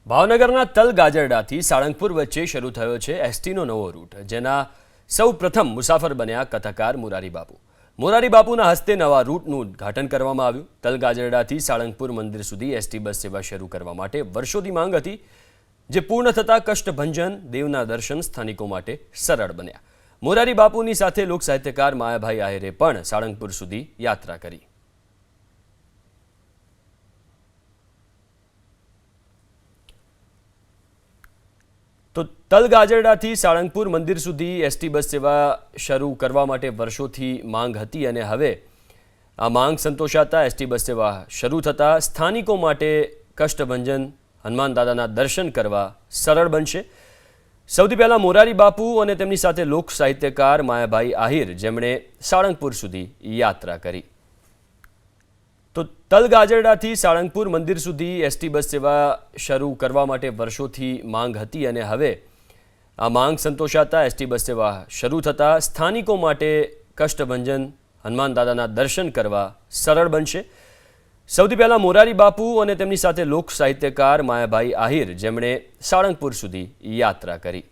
ભાવનગરના તલગાજરડાથી સાળંગપુર વચ્ચે શરૂ થયો છે એસટીનો નવો રૂટ, જેના સૌ પ્રથમ મુસાફર બન્યા કથાકાર મોરારી બાપુ. મોરારી બાપુના હસ્તે નવા રૂટનું ઉદ્ઘાટન કરવામાં આવ્યું. તલગાજરડાથી સાળંગપુર મંદિર સુધી એસટી બસ સેવા શરૂ કરવા માટે વર્ષોથી માંગ હતી, જે પૂર્ણ થતાં કષ્ટભંજન દેવના દર્શન સ્થાનિકો માટે સરળ બન્યા. મોરારી બાપુની સાથે લોક સાહિત્યકાર માયાભાઈ આહિરે પણ સાળંગપુર સુધી યાત્રા કરી. તો તલગાજરડાથી સાળંગપુર મંદિર સુધી એસટી બસ સેવા શરૂ કરવા માટે વર્ષોથી માંગ હતી અને હવે આ માંગ સંતોષાતા એસટી બસ સેવા શરૂ થતાં સ્થાનિકો માટે કષ્ટભંજન હનુમાન દાદાના દર્શન કરવા સરળ બનશે. સૌથી પહેલાં મોરારી બાપુ અને તેમની સાથે લોક સાહિત્યકાર માયાભાઈ આહિર, જેમણે સાળંગપુર સુધી યાત્રા કરી. તો તલગાજરડાથી સાળંગપુર મંદિર સુધી એસટી બસ સેવા શરૂ કરવા માટે વર્ષોથી માંગ હતી અને હવે આ માંગ સંતોષાતા એસટી બસ સેવા શરૂ થતાં સ્થાનિકો માટે કષ્ટભંજન હનુમાન દાદાના દર્શન કરવા સરળ બનશે. સૌથી પહેલાં મોરારી બાપુ અને તેમની સાથે લોક સાહિત્યકાર માયાભાઈ આહિર, જેમણે સાળંગપુર સુધી યાત્રા કરી.